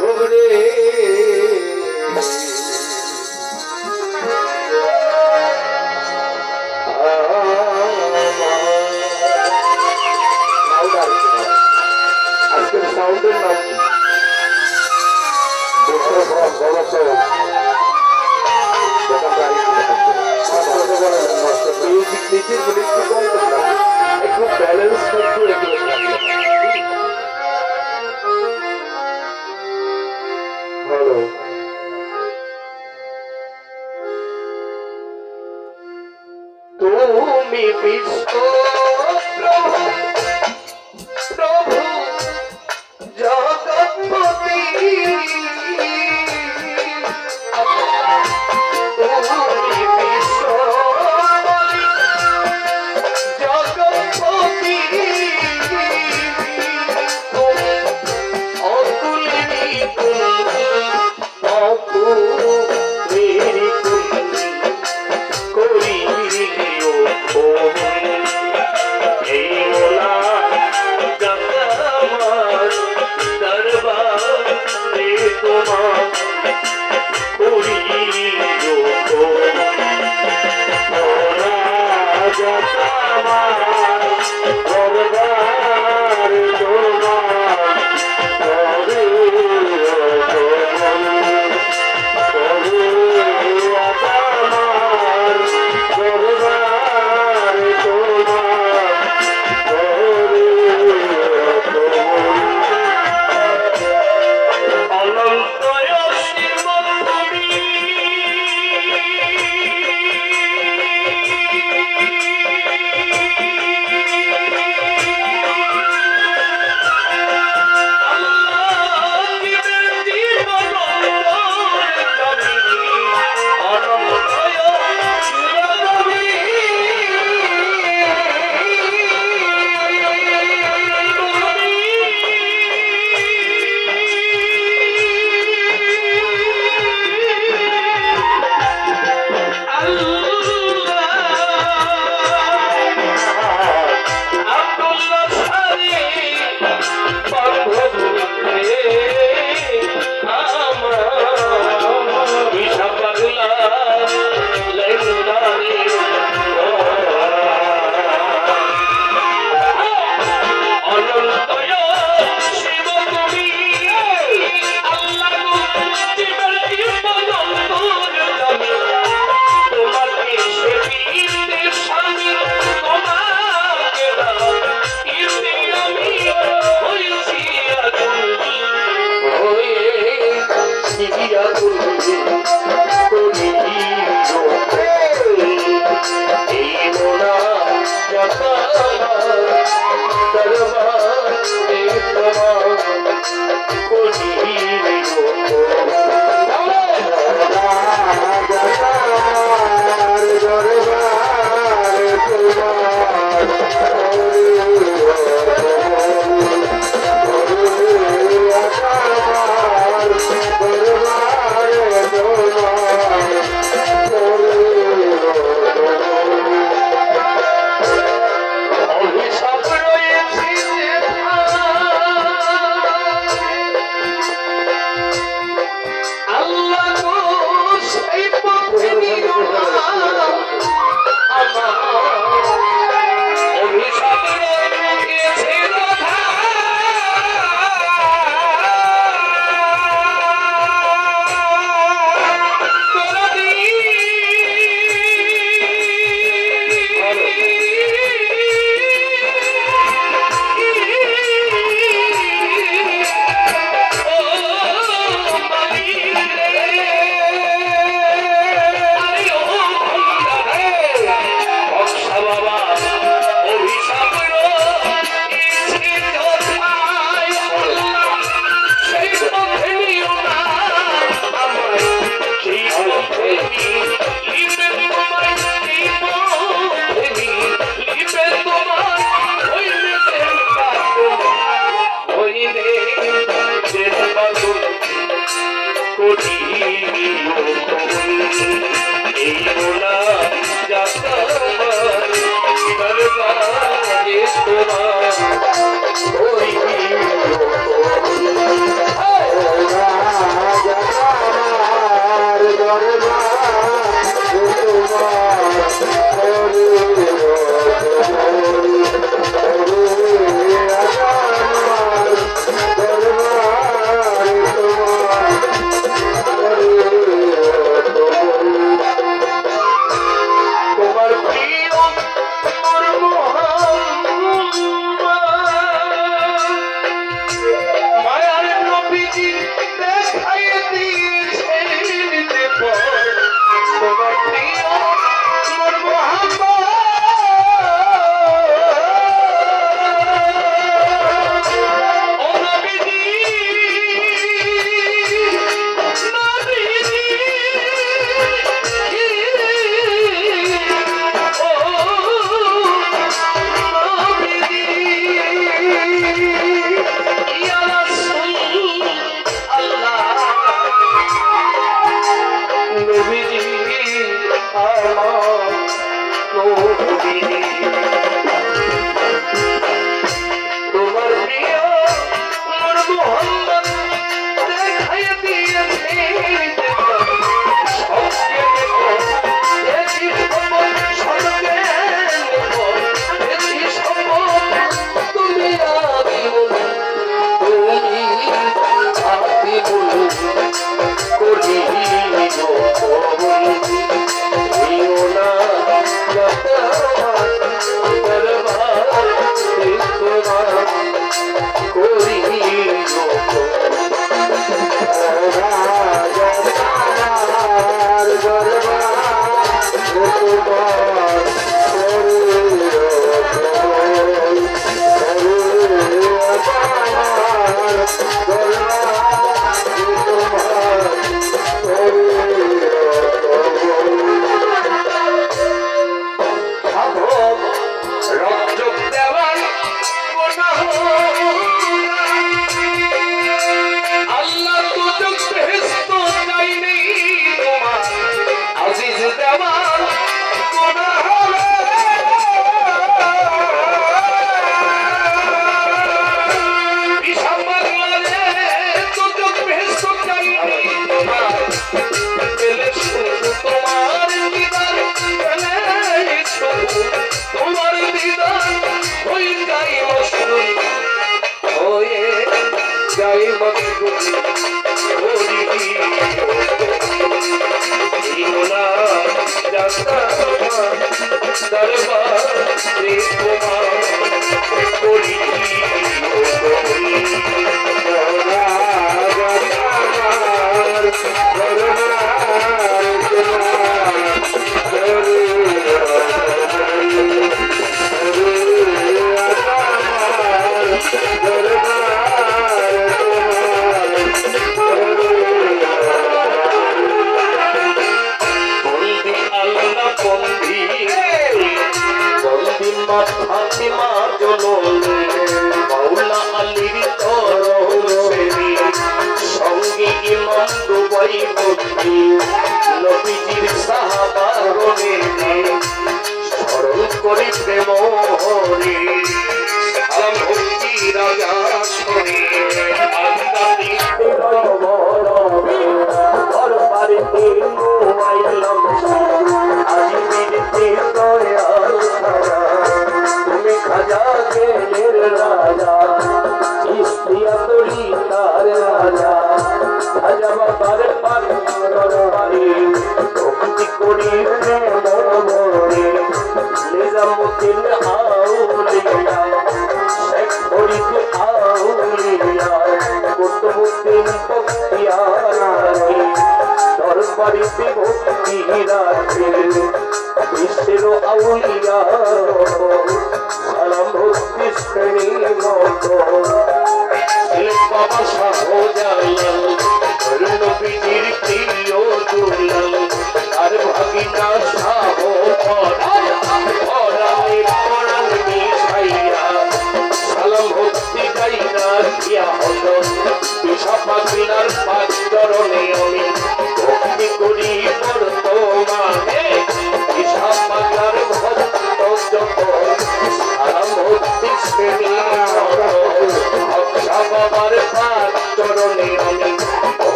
মাধবরে আজকের সাউন্ডের নাম কি? মিউজিক নিচের বলে একটু কম করলাম, একটু ব্যালেন্স একটু ভালো। তুমি বিশ্ব প্রভু প্রভু জগৎপতি, তুমি বিশ্ব জগৎপতি, তুমি অতুলনী, তুমি অতুলনী করিও এই মোলা জগৎ দরবারে তোমার করিও মোলা জগৎ দরবারে তোমার Oh,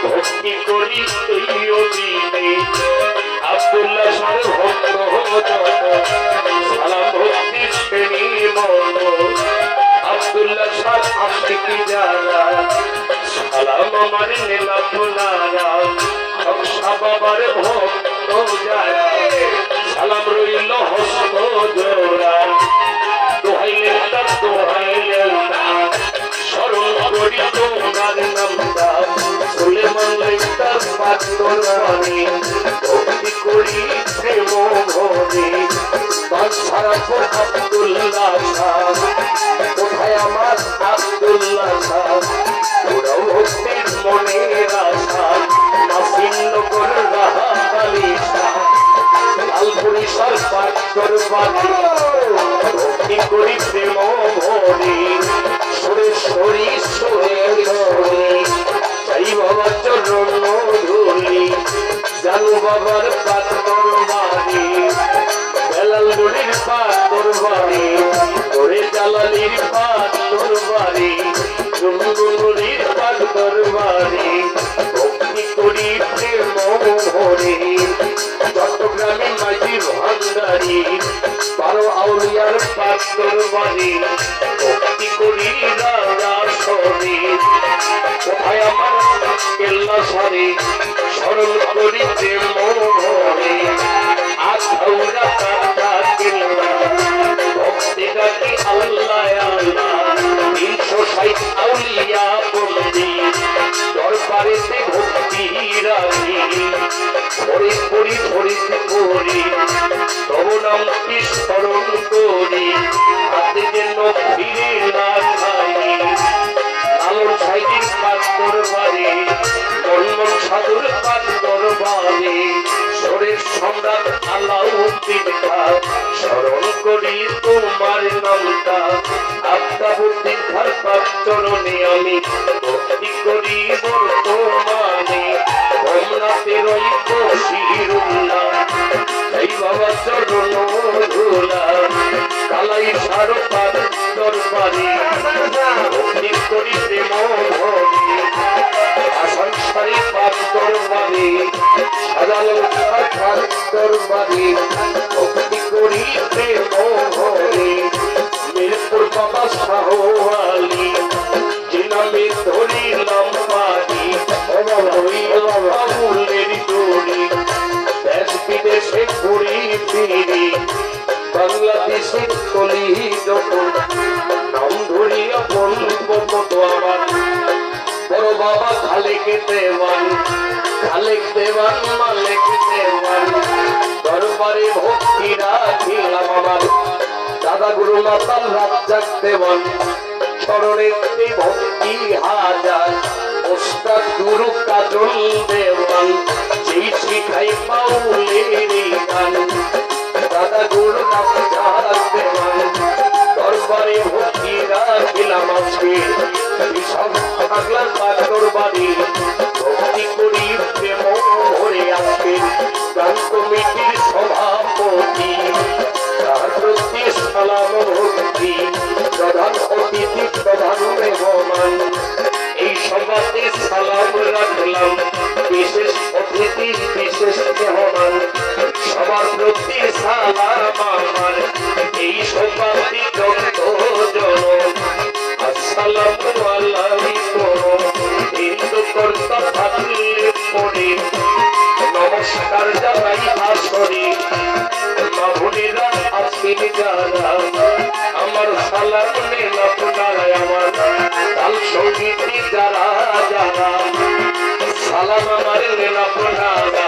ভক্তি করি তুইও দিনে আব্দুল্লাহ কি যারা সালাম আমার নেলা আপনারা হংসা বাবার ভক্ত যারা সালাম রইল হস্ত জোড়া দোহাইলেন তার দোহাইলেন না স্মরণ করি তোমার নামটা সুলেমান লেখতার পাথর বাণী ভক্তি করি প্রেম ভরে বাদশাহপুর আব্দুল্লাহ শাহ কোথায় আমার আব্দুল্লাহ শাহ ওরাও ভক্তির মনের আশা নাসিরনগর রাহাতালি শাহ লালপুরিশার পাথর বাণী ভক্তি করি প্রেম ভরে সরে সরি সরে সরে চাই বাবার চরণ ধুলি জানু বাবার পাথর বাড়ি বেলাল গড়ির পাথর বাড়ি ওরে জালালির পাথর বাড়ি চুমগুলির পাথর বাড়ি ভক্তি করি প্রেম ভরে চট্টগ্রামে মাঝি ভান্ডারি 12 আউলিয়ার পাথর বাড়ি ভক্তি করি রাজা সরে কোথায় আমার কেল্লা সারে স্মরণ করি প্রেম ভরে আখাউড়া কাটা কেল্লা ভক্তি ডাকি আল্লাহ আল্লাহ 360 আউলিয়া বন্দি দরবারেতে ভক্তি রাখি ফরিদপুরি ফরিদপুরি তব নামটি স্মরণ করি হাতে যেন ফিরে না খাই লালন সাইদির পাথর বাড়ি মনমন সাধুর পাথর বাড়ি সরের সম্রাট আলাউদ্দিন খাঁ স্মরণ করি তোমার নামটা আফতাবুদ্দিন খাঁর পাচরণে আমি ভক্তি করি বর্তমানে ভোমরাতে রই বশিরুল্লাহ এই বাবা চরণ ধুলা কালাই সার পাথর বাড়ি ভক্তি করি প্রেম ভরে আসানসারি পাথর বাড়ি সাজানো পাথর বাড়ি ভক্তি করি প্রেম ভরে মিরপুর বাবা শাহ আলী যে নামে ধরিলাম বাড়ি বাবুলের দড়ি দেশ বিদেশে ঘুরি ফিরি বাংলাদেশে চলি যখন নাম ধরিয়া বলবো কত আমার বড় বাবা খালেক দেওয়ান মালেক দেওয়ান দরবারে ভক্তি রাখিলাম আমার দাদা গুরু মাতাল রাজ্জাক দেওয়ান চরণেতে ভক্তি হাজার ওস্তাদ গুরু কাজল দেওয়ান যেই শিখাই পাউলের গান দাদা গুরু রাজ্জাক দেওয়ান দরবারে ভক্তি রাখিলাম আজকে সব পাগলার পাথর বাড়ি ভক্তি করি প্রেম ভরে আজকে গান কমিটির সভাপতি তার প্রতি সালাম ভক্তি প্রধান অতিথি প্রধান মেহমান এই সভাতে সালাম রাখলাম বিশেষ অতিথি বিশেষ মেহমান সবার প্রতি সালাম আমার এই সভাতে যত জন আসসালামু আলাইকুম হিন্দু কর্তা থাকলে পড়ে নমস্কার জানাই আসরে মাভুনেরা আছেন যারা আমার সালাম নেন আপনারা আমার তাল সঙ্গীতি যারা যারা সালাম আমার নেন আপনারা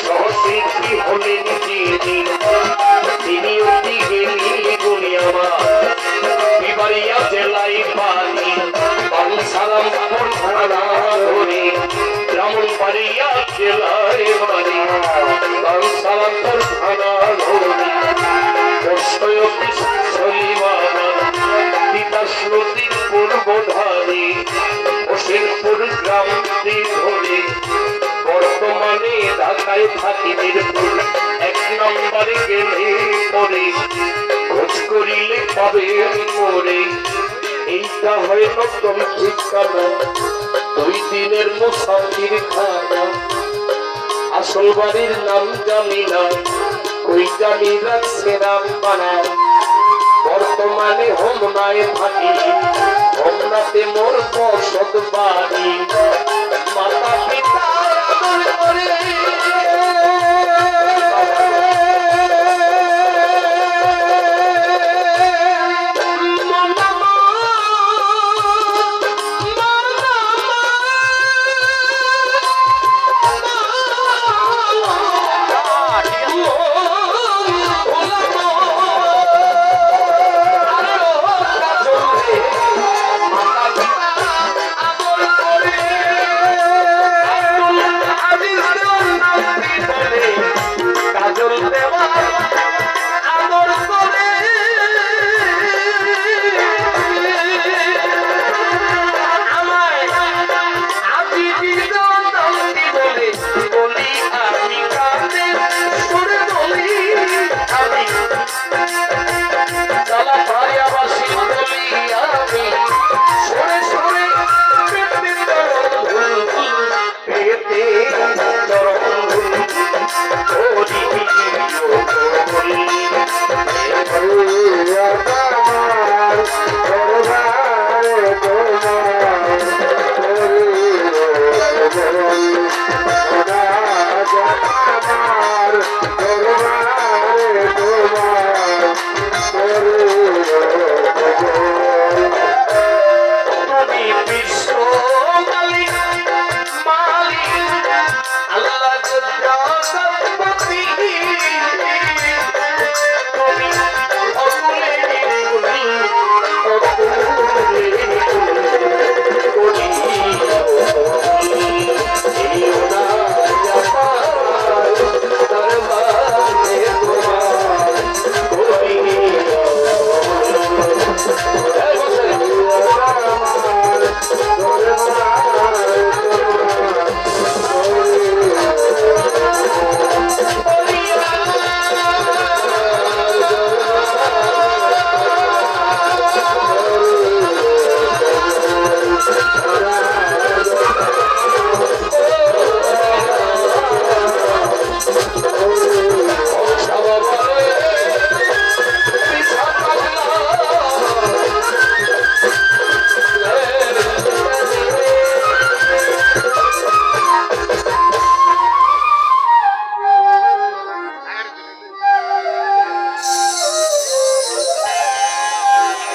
সহশিল্পী হলেন তিনি অতি জ্ঞানী গুণী আমার বিবারিয়া জেলায় পানি বাড়ি সালামপুর থানা ধরে ব্রাহ্মণবাড়িয়া জেলায় বাড়ি বাড়ি সালামপুর থানা ধরে তিতাস নদীর পূর্বধারে হোসেনপুর গ্রামটি ধরে বর্তমানে ঢাকায় থাকি মিরপুর 1 নম্বরে গেলে পরে খোঁজ করিলে পাবে মোরে এইটা হয় নতুন ঠিকানা 2 দিনের মুসাফির খানা আসল বাড়ির নাম জানি না কই জানি রাখছে নাম বানা বর্তমানে হোমনায় থাকি, হোমনাতে মোর বসত বাড়ি। মাতা পিতা আদর করে